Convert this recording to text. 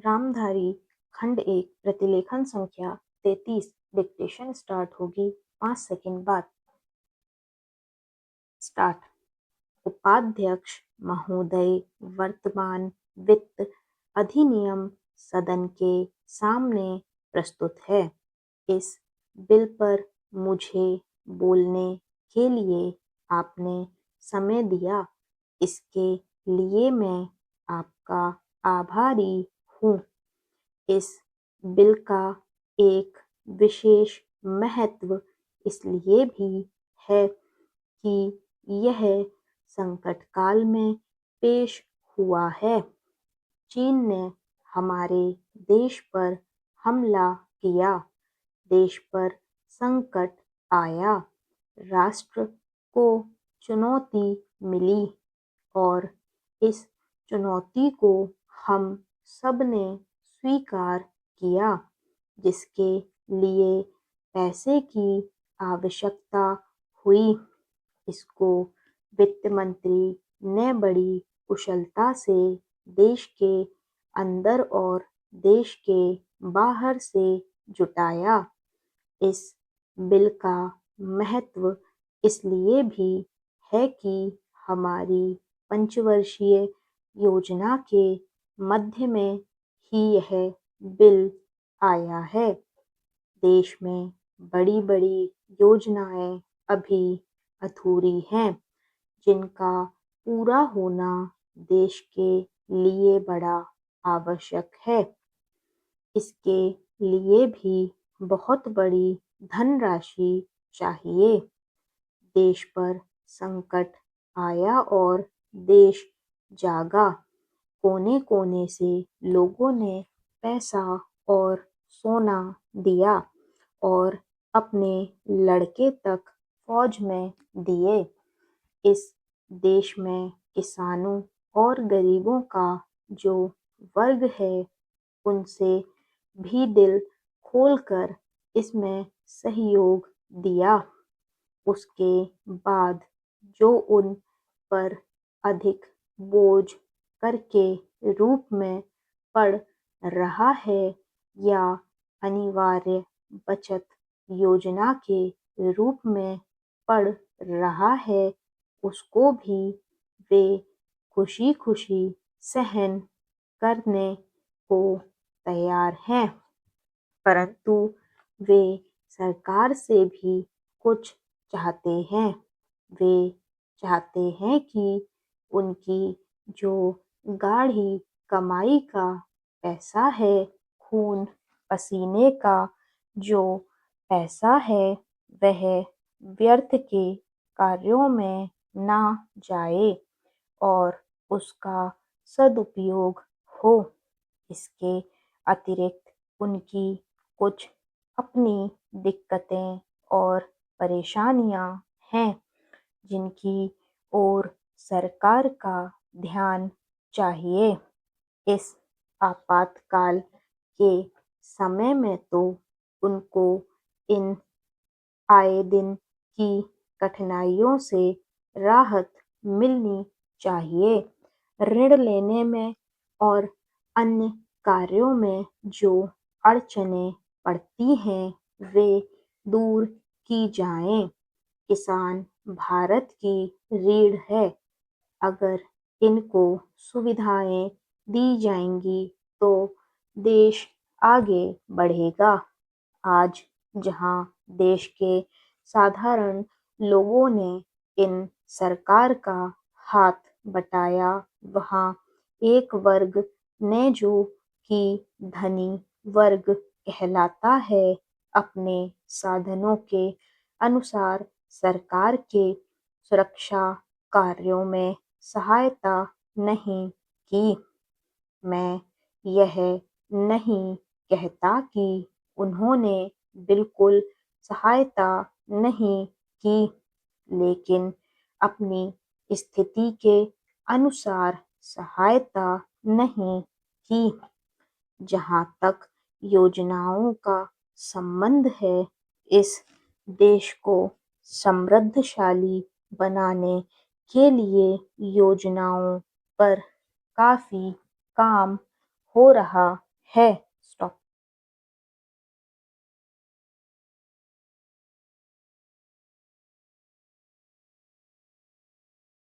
रामधारी खंड 1 प्रतिलेखन संख्या 33 डिक्टेशन स्टार्ट होगी 5 सेकंड बाद। स्टार्ट। उपाध्यक्ष महोदय, वर्तमान वित्त अधिनियम सदन के सामने प्रस्तुत है। इस बिल पर मुझे बोलने के लिए आपने समय दिया, इसके लिए मैं आपका आभारी हूँ। इस बिल का एक विशेष महत्व इसलिए भी है कि यह संकट काल में पेश हुआ है। चीन ने हमारे देश पर हमला किया, देश पर संकट आया, राष्ट्र को चुनौती मिली और इस चुनौती को हम सब ने स्वीकार किया, जिसके लिए पैसे की आवश्यकता हुई। इसको वित्त मंत्री ने बड़ी कुशलता से देश के अंदर और देश के बाहर से जुटाया। इस बिल का महत्व इसलिए भी है कि हमारी पंचवर्षीय योजना के मध्य में ही यह बिल आया है। देश में बड़ी-बड़ी योजनाएं अभी अधूरी हैं, जिनका पूरा होना देश के लिए बड़ा आवश्यक है। इसके लिए भी बहुत बड़ी धनराशि चाहिए। देश पर संकट आया और देश जागा। कोने-कोने से लोगों ने पैसा और सोना दिया और अपने लड़के तक फौज में दिए। इस देश में किसानों और गरीबों का जो वर्ग है, उनसे भी दिल खोलकर इसमें सहयोग दिया। उसके बाद जो उन पर अधिक बोझ कर के रूप में पड़ रहा है या अनिवार्य बचत योजना के रूप में पड़ रहा है, उसको भी वे खुशी-खुशी सहन करने को तैयार हैं। परंतु वे सरकार से भी कुछ चाहते हैं। वे चाहते हैं कि उनकी जो गाढ़ी कमाई का पैसा है, खून पसीने का जो पैसा है, वह व्यर्थ के कार्यों में ना जाए और उसका सदुपयोग हो। इसके अतिरिक्त उनकी कुछ अपनी दिक्कतें और परेशानियां हैं, जिनकी ओर सरकार का ध्यान चाहिए। इस आपातकाल के समय में तो उनको इन आए दिन की कठिनाइयों से राहत मिलनी चाहिए। ऋण लेने में और अन्य कार्यों में जो अड़चनें पड़ती हैं, वे दूर की जाएं। किसान भारत की रीढ़ है। अगर इनको सुविधाएं दी जाएंगी तो देश आगे बढ़ेगा। आज जहां देश के साधारण लोगों ने इन सरकार का हाथ बटाया, वहां एक वर्ग ने जो कि धनी वर्ग कहलाता है, अपने साधनों के अनुसार सरकार के सुरक्षा कार्यों में सहायता नहीं की। मैं यह नहीं कहता कि उन्होंने बिल्कुल सहायता नहीं की, लेकिन अपनी स्थिति के अनुसार सहायता नहीं की। जहाँ तक योजनाओं का संबंध है, इस देश को समृद्धशाली बनाने के लिए योजनाओं पर काफी काम हो रहा है